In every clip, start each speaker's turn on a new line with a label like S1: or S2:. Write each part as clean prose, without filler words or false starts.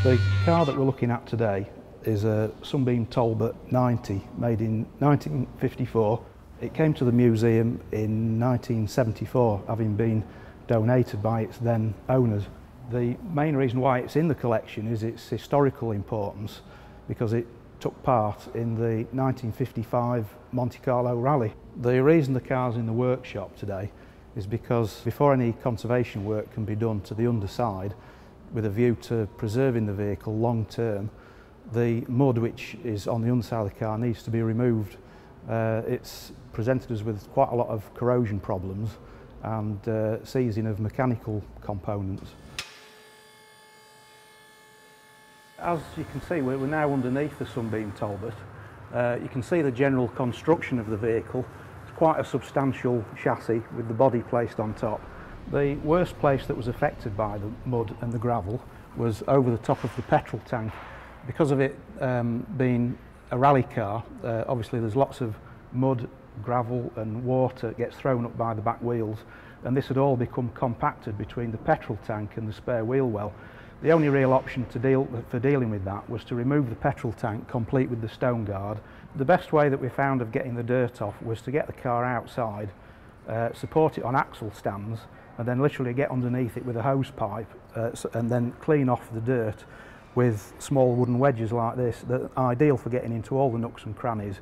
S1: The car that we're looking at today is a Sunbeam Talbot 90 made in 1954. It came to the museum in 1974, having been donated by its then owners. The main reason why it's in the collection is its historical importance, because it took part in the 1955 Monte Carlo Rally. The reason the car's in the workshop today is because before any conservation work can be done to the underside, with a view to preserving the vehicle long term, the mud which is on the underside of the car needs to be removed. It's presented us with quite a lot of corrosion problems and seizing of mechanical components. As you can see, we're now underneath the Sunbeam Talbot. You can see the general construction of the vehicle. It's quite a substantial chassis with the body placed on top. The worst place that was affected by the mud and the gravel was over the top of the petrol tank. Because of it being a rally car, obviously there's lots of mud, gravel and water gets thrown up by the back wheels, and this had all become compacted between the petrol tank and the spare wheel well. The only real option for dealing with that was to remove the petrol tank complete with the stone guard. The best way that we found of getting the dirt off was to get the car outside, support it on axle stands, and then literally get underneath it with a hose pipe and then clean off the dirt with small wooden wedges like this that are ideal for getting into all the nooks and crannies.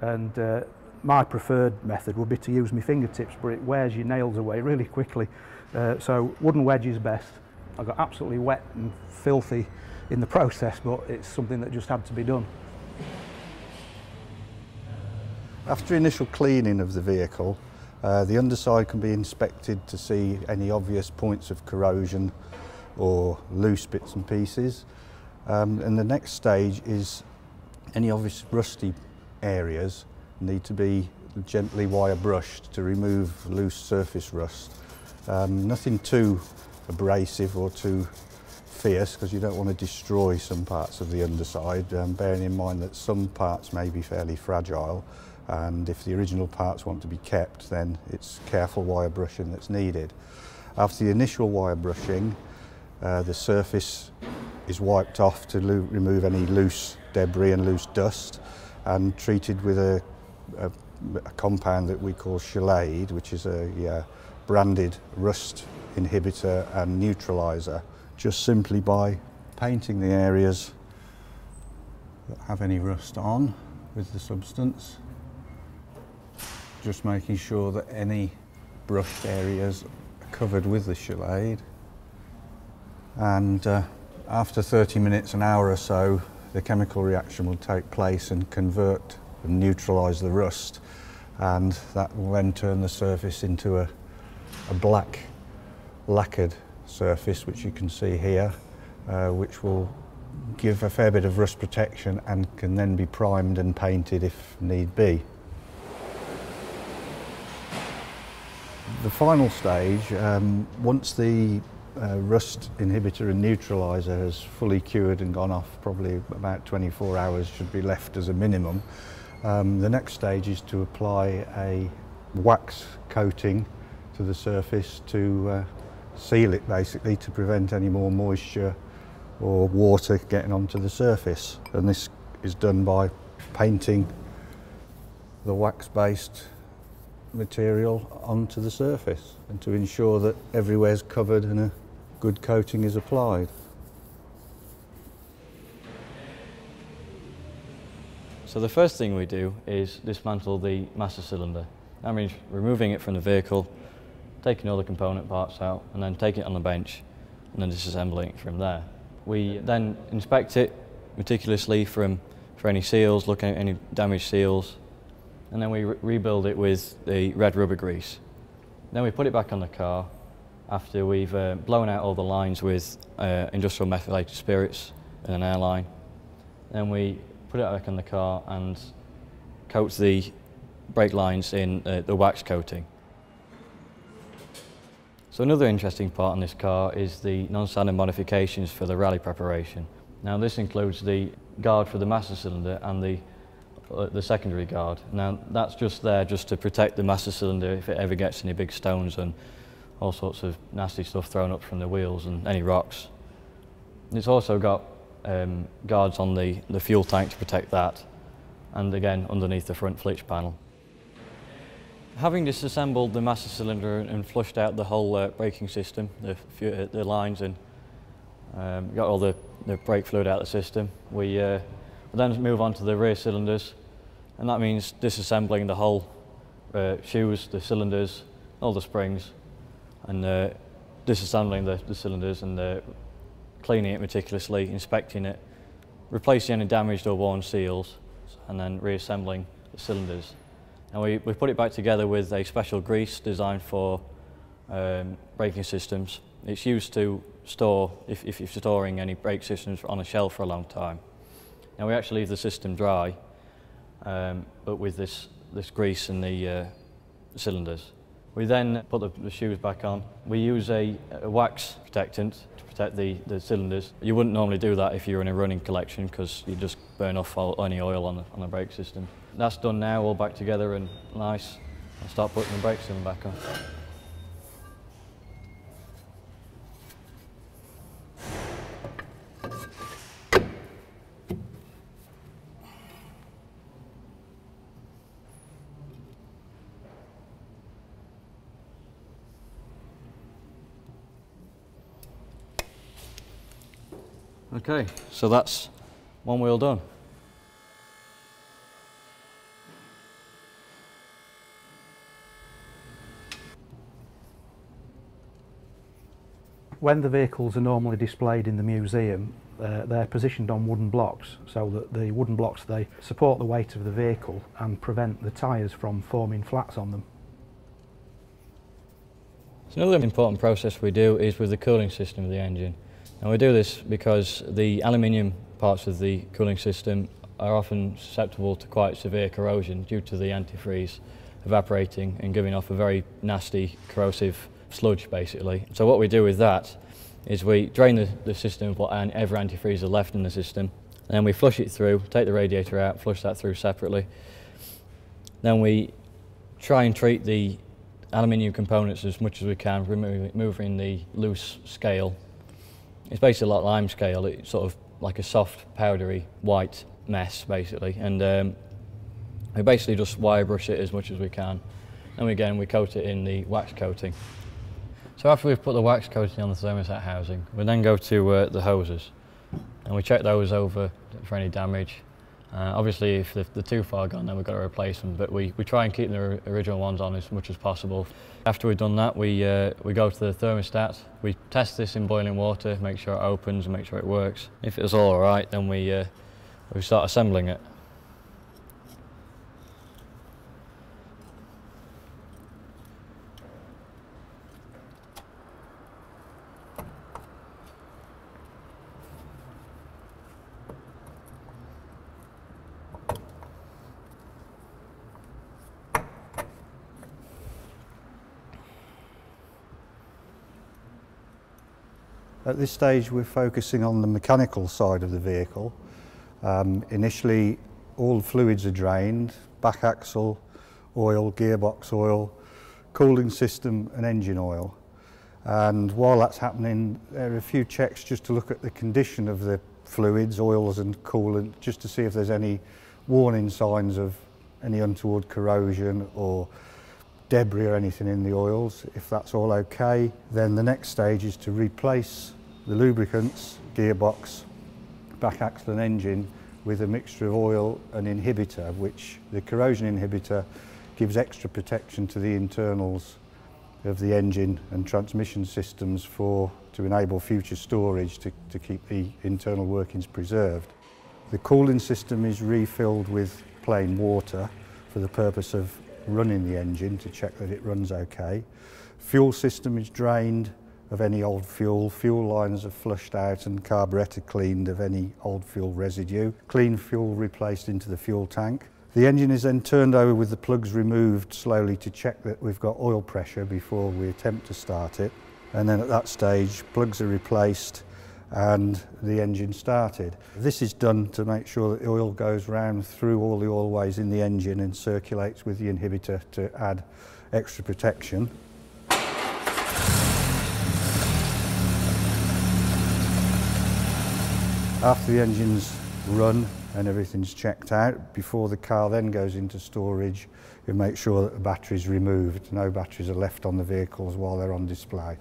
S1: And my preferred method would be to use my fingertips, but it wears your nails away really quickly. So wooden wedge is best. I got absolutely wet and filthy in the process, but it's something that just had to be done.
S2: After initial cleaning of the vehicle, the underside can be inspected to see any obvious points of corrosion or loose bits and pieces. And the next stage is any obvious rusty areas need to be gently wire brushed to remove loose surface rust. Nothing too abrasive or too fierce, because you don't want to destroy some parts of the underside, bearing in mind that some parts may be fairly fragile, and if the original parts want to be kept, then it's careful wire brushing that's needed. After the initial wire brushing, the surface is wiped off to remove any loose debris and loose dust, and treated with a compound that we call Chalade, which is a branded rust inhibitor and neutralizer, just simply by painting the areas that have any rust on with the substance, just making sure that any brushed areas are covered with the Chalade. And after 30 minutes, an hour or so, the chemical reaction will take place and convert and neutralise the rust, and that will then turn the surface into a black lacquered surface, which you can see here, which will give a fair bit of rust protection and can then be primed and painted if need be. The final stage, once the rust inhibitor and neutralizer has fully cured and gone off, probably about 24 hours should be left as a minimum. The next stage is to apply a wax coating to the surface to seal it, basically, to prevent any more moisture or water getting onto the surface. And this is done by painting the wax-based material onto the surface, and to ensure that everywhere's covered and a good coating is applied.
S3: So the first thing we do is dismantle the master cylinder. That means removing it from the vehicle, taking all the component parts out, and then taking it on the bench and then disassembling it from there. We then inspect it meticulously for any seals, looking at any damaged seals, and then we rebuild it with the red rubber grease. Then we put it back on the car after we've blown out all the lines with industrial methylated spirits and an airline. Then we put it back on the car and coat the brake lines in the wax coating. So another interesting part on this car is the non-standard modifications for the rally preparation. Now this includes the guard for the master cylinder and the secondary guard. Now that's just there just to protect the master cylinder if it ever gets any big stones and all sorts of nasty stuff thrown up from the wheels and any rocks. And it's also got guards on the fuel tank to protect that, and again underneath the front flitch panel. Having disassembled the master cylinder and flushed out the whole braking system, the lines, and got all the brake fluid out of the system, we then move on to the rear cylinders, and that means disassembling the whole shoes, the cylinders, all the springs, and disassembling the cylinders and cleaning it meticulously, inspecting it, replacing any damaged or worn seals, and then reassembling the cylinders. And we put it back together with a special grease designed for braking systems. It's used to store, if you're storing any brake systems on a shelf for a long time. Now we actually leave the system dry, but with this grease in the cylinders. We then put the shoes back on. We use a wax protectant to protect the cylinders. You wouldn't normally do that if you're in a running collection because you just burn off any oil on the brake system. That's done now, all back together and nice. I'll start putting the brake cylinder back on. Okay, so that's one wheel done.
S1: When the vehicles are normally displayed in the museum, they're positioned on wooden blocks so that the wooden blocks, they support the weight of the vehicle and prevent the tyres from forming flats on them.
S3: So another important process we do is with the cooling system of the engine. And we do this because the aluminium parts of the cooling system are often susceptible to quite severe corrosion due to the antifreeze evaporating and giving off a very nasty corrosive sludge basically. So what we do with that is we drain the system of whatever antifreeze are left in the system, and then we flush it through, take the radiator out, flush that through separately. Then we try and treat the aluminium components as much as we can, removing the loose scale. It's basically like lime scale, it's sort of like a soft powdery white mess basically, and we basically just wire brush it as much as we can, and again we coat it in the wax coating. So after we've put the wax coating on the thermostat housing, we then go to the hoses and we check those over for any damage. Obviously if they're too far gone then we've got to replace them, but we try and keep the original ones on as much as possible. After we've done that we go to the thermostat, we test this in boiling water, make sure it opens and make sure it works. If it's all alright then we start assembling it.
S2: At this stage we're focusing on the mechanical side of the vehicle. Initially all fluids are drained, back axle oil, gearbox oil, cooling system and engine oil. And while that's happening there are a few checks just to look at the condition of the fluids, oils and coolant, just to see if there's any warning signs of any untoward corrosion or debris or anything in the oils. If that's all okay, then the next stage is to replace the lubricants, gearbox, back axle and engine with a mixture of oil and inhibitor, which the corrosion inhibitor gives extra protection to the internals of the engine and transmission systems to enable future storage to keep the internal workings preserved. The cooling system is refilled with plain water for the purpose of running the engine to check that it runs okay. Fuel system is drained of any old fuel. Fuel lines are flushed out and carburettor cleaned of any old fuel residue. Clean fuel replaced into the fuel tank. The engine is then turned over with the plugs removed slowly to check that we've got oil pressure before we attempt to start it. And then at that stage, plugs are replaced and the engine started. This is done to make sure that the oil goes round through all the oilways in the engine and circulates with the inhibitor to add extra protection. After the engine's run and everything's checked out, before the car then goes into storage, we make sure that the battery's removed. No batteries are left on the vehicles while they're on display.